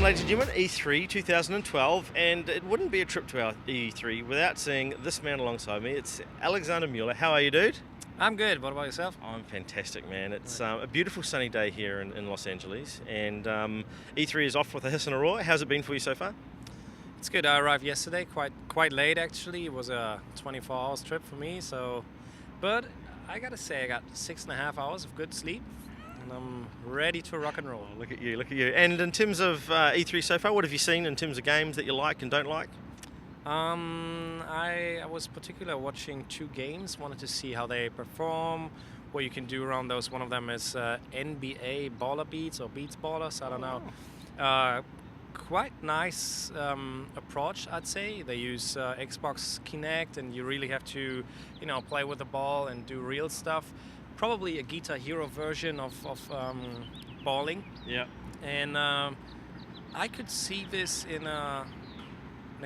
ladies and gentlemen, E3 2012, and it wouldn't be a trip to our E3 without seeing this man alongside me. It's Alexander Muller. How are you, dude? I'm good. What about yourself? I'm fantastic, man. It's a beautiful sunny day here in Los Angeles, and E3 is off with a hiss and a roar. How's it been for you so far? It's good. I arrived yesterday, quite late actually. It was a 24 hours trip for me. But I gotta say, I got 6.5 hours of good sleep, and I'm ready to rock and roll. Oh, look at you, look at you. And in terms of E3 so far, what have you seen in terms of games that you like and don't like? I was particularly watching 2 games. Wanted to see how they perform, what you can do around those. One of them is NBA Baller Beats or Beats Ballers. I don't know. Quite nice approach, I'd say. They use Xbox Kinect, and you really have to, play with the ball and do real stuff. Probably a Guitar Hero version of balling. Yeah. And I could see this in a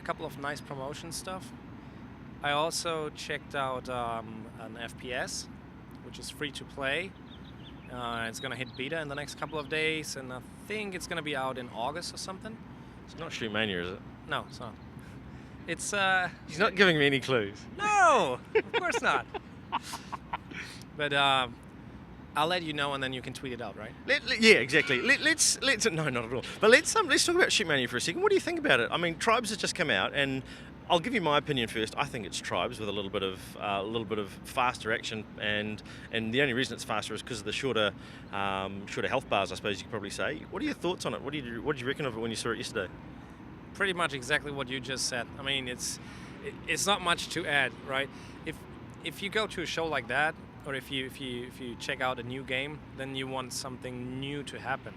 couple of nice promotion stuff. I also checked out an FPS, which is free to play. It's going to hit beta in the next couple of days, and I think it's going to be out in August or something. It's not Shoot Mania, is it? No, it's not. It's He's not giving me any clues. No, of course not. But I'll let you know, and then you can tweet it out, right? Yeah, exactly. Let's no, not at all. But let's talk about Shoot Mania for a second. What do you think about it? I mean, Tribes has just come out, and I'll give you my opinion first. I think it's Tribes with a little bit of faster action, and the only reason it's faster is because of the shorter health bars, I suppose you could probably say. What are your thoughts on it? What did you reckon of it when you saw it yesterday? Pretty much exactly what you just said. I mean, it's not much to add, right? If you go to a show like that, or if you check out a new game, then you want something new to happen.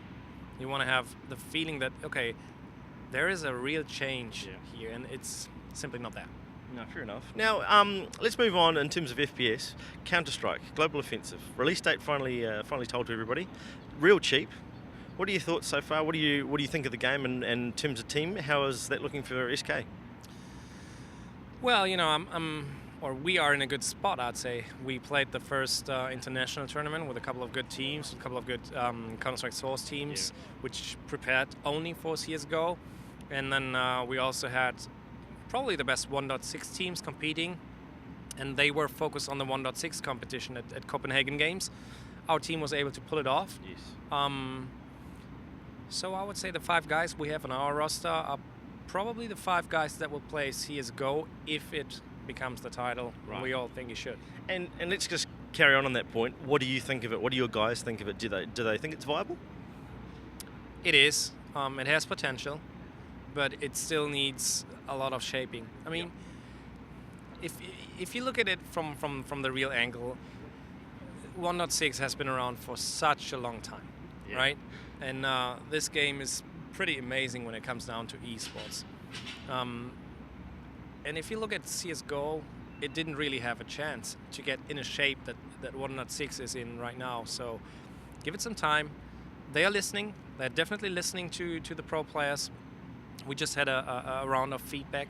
You want to have the feeling that, okay, there is a real change here, and it's simply not that. No, fair enough. Now, let's move on in terms of FPS. Counter-Strike, Global Offensive. Release date finally told to everybody. Real cheap. What are your thoughts so far? What do you think of the game, and in terms of team, how is that looking for SK? Well, we are in a good spot, I'd say. We played the first international tournament with a couple of good teams, a couple of good Counter-Strike Source teams, which prepared only for CSGO. And then we also had probably the best 1.6 teams competing, and they were focused on the 1.6 competition at Copenhagen Games. Our team was able to pull it off. Yes. So I would say the 5 guys we have on our roster are probably the 5 guys that will play CSGO if it becomes the title. Right. We all think it should. And let's just carry on that point. What do you think of it? What do your guys think of it? Do they think it's viable? It is. It has potential, but it still needs a lot of shaping. I mean, if you look at it from the real angle, 1.6 has been around for such a long time, right? And this game is pretty amazing when it comes down to esports. And if you look at CSGO, it didn't really have a chance to get in a shape that 1.6 is in right now. So give it some time. They are listening. They're definitely listening to the pro players. We just had a round of feedback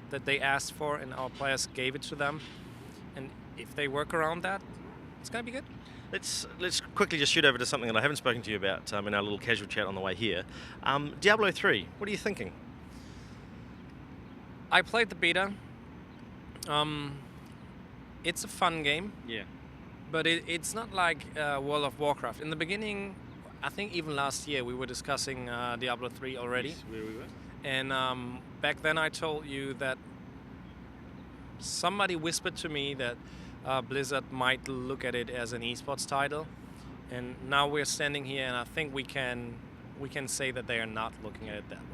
that they asked for, and our players gave it to them. And if they work around that, it's going to be good. Let's quickly just shoot over to something that I haven't spoken to you about in our little casual chat on the way here. Diablo 3, what are you thinking? I played the beta. It's a fun game. Yeah. But it's not like World of Warcraft. In the beginning, I think even last year, we were discussing Diablo 3 already. Yes, where we were. And back then I told you that somebody whispered to me that Blizzard might look at it as an esports title. And now we're standing here, and I think we can say that they are not looking at it that way.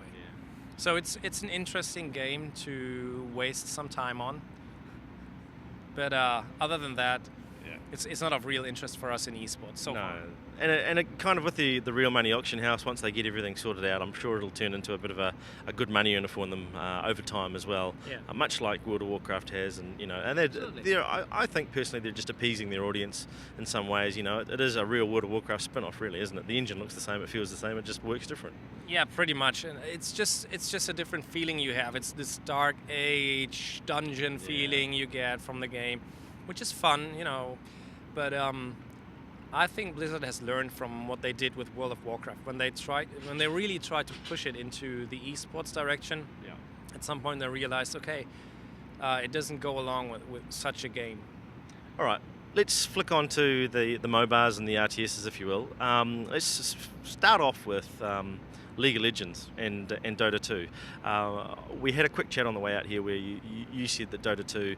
So it's an interesting game to waste some time on. But other than that, it's not of real interest for us in esports so far. And it kind of with the real money auction house, once they get everything sorted out, I'm sure it'll turn into a bit of a good money earner for them over time as well. Yeah. Much like World of Warcraft has, and I think personally they're just appeasing their audience in some ways. It is a real World of Warcraft spin-off, really, isn't it? The engine looks the same, it feels the same, it just works different. Yeah, pretty much. And it's just a different feeling you have. It's this dark age dungeon feeling you get from the game, which is fun, But I think Blizzard has learned from what they did with World of Warcraft when they really tried to push it into the esports direction. Yeah. At some point, they realized, okay, it doesn't go along with such a game. All right, let's flick on to the MOBAs and the RTSs, if you will. Let's start off with League of Legends and Dota 2. We had a quick chat on the way out here where you said that Dota 2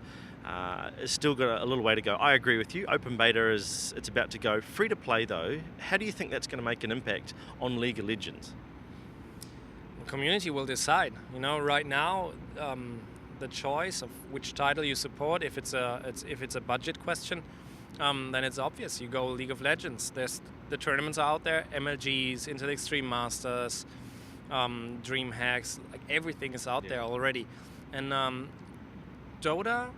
it's still got a little way to go. I agree with you. Open beta it's about to go. Free to play though, how do you think that's going to make an impact on League of Legends? The community will decide. You know, right now, the choice of which title you support, if it's a budget question, then it's obvious. You go League of Legends. There's the tournaments out there, MLGs, Into the Extreme Masters, Dream Hacks, like everything is out there already. And Dota,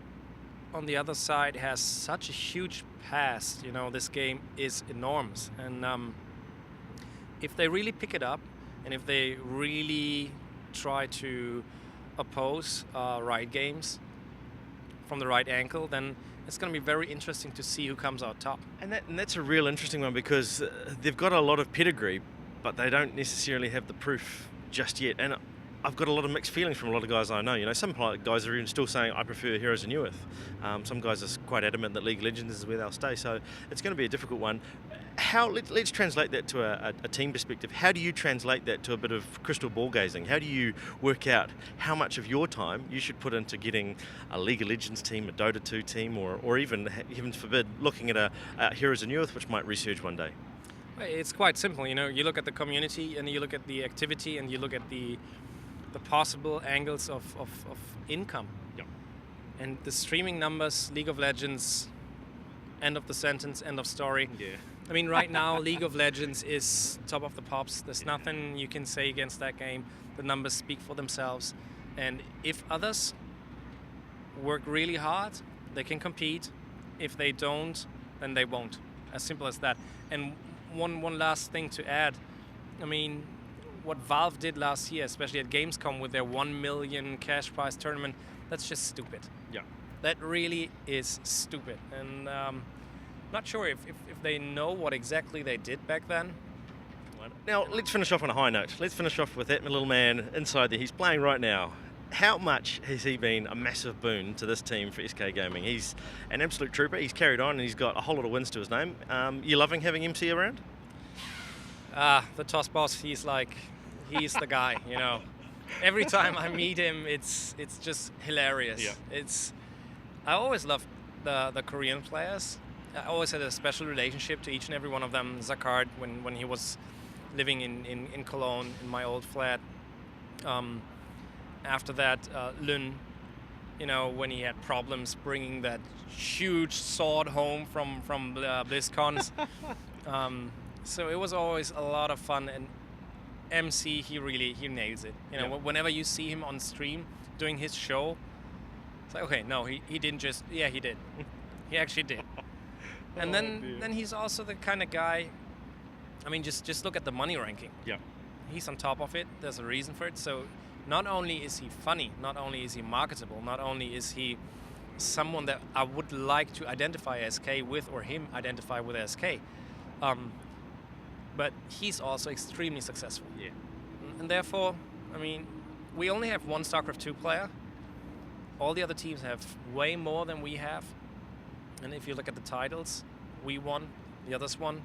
on the other side, has such a huge past. You know, this game is enormous, and if they really pick it up, and if they really try to oppose Riot Games from the right angle, then it's going to be very interesting to see who comes out top. And that's a real interesting one because they've got a lot of pedigree, but they don't necessarily have the proof just yet. And I've got a lot of mixed feelings from a lot of guys I know. You know, some guys are even still saying, I prefer Heroes of New Earth. Some guys are quite adamant that League of Legends is where they'll stay. So it's going to be a difficult one. Let's translate that to a team perspective. How do you translate that to a bit of crystal ball gazing? How do you work out how much of your time you should put into getting a League of Legends team, a Dota 2 team, or even, heaven forbid, looking at a Heroes of New Earth, which might resurge one day? It's quite simple. You know, you look at the community and you look at the activity and you look at the possible angles of income. Yep. And the streaming numbers, League of Legends, end of the sentence, end of story. Yeah. I mean, right now, League of Legends is top of the pops. There's nothing you can say against that game. The numbers speak for themselves. And if others work really hard, they can compete. If they don't, then they won't. As simple as that. And one last thing to add. I mean, what Valve did last year, especially at Gamescom with their 1 million cash prize tournament, that's just stupid. Yeah. That really is stupid. And not sure if they know what exactly they did back then. Now, let's finish off on a high note. Let's finish off with that little man inside there. He's playing right now. How much has he been a massive boon to this team for SK Gaming? He's an absolute trooper. He's carried on and he's got a whole lot of wins to his name. You loving having MC around? The toss boss, he's the guy, you know. Every time I meet him, it's just hilarious. Yeah. I always loved the Korean players. I always had a special relationship to each and every one of them. Zakard, when he was living in Cologne, in my old flat. After that, Lun, you know, when he had problems bringing that huge sword home from BlizzCons. So it was always a lot of fun, and MC, he nails it. You know, Yeah. Whenever you see him on stream doing his show, it's like, okay, no, he didn't just, yeah, he did. He actually did. And then he's also the kind of guy, I mean, just look at the money ranking. Yeah. He's on top of it. There's a reason for it. So not only is he funny, not only is he marketable, not only is he someone that I would like to identify SK with, or him identify with SK, but he's also extremely successful. Yeah. And therefore, I mean, we only have one StarCraft 2 player. All the other teams have way more than we have. And if you look at the titles, we won, the others won.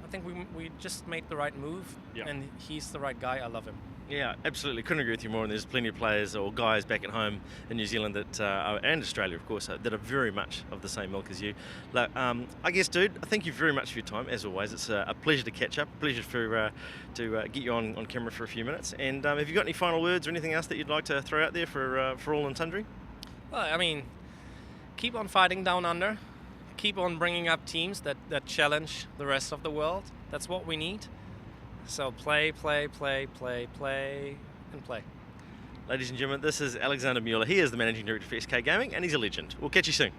I think we just made the right move, and he's the right guy. I love him. Yeah, absolutely. Couldn't agree with you more. And there's plenty of players or guys back at home in New Zealand that and Australia, of course, that are very much of the same milk as you. Like, I guess, dude, thank you very much for your time. As always, it's a pleasure to catch up. A pleasure to get you on camera for a few minutes. And have you got any final words or anything else that you'd like to throw out there for all and sundry? Well, I mean, keep on fighting down under. Keep on bringing up teams that challenge the rest of the world. That's what we need. So play, and play. Ladies and gentlemen, this is Alexander Muller. He is the Managing Director for SK Gaming, and he's a legend. We'll catch you soon.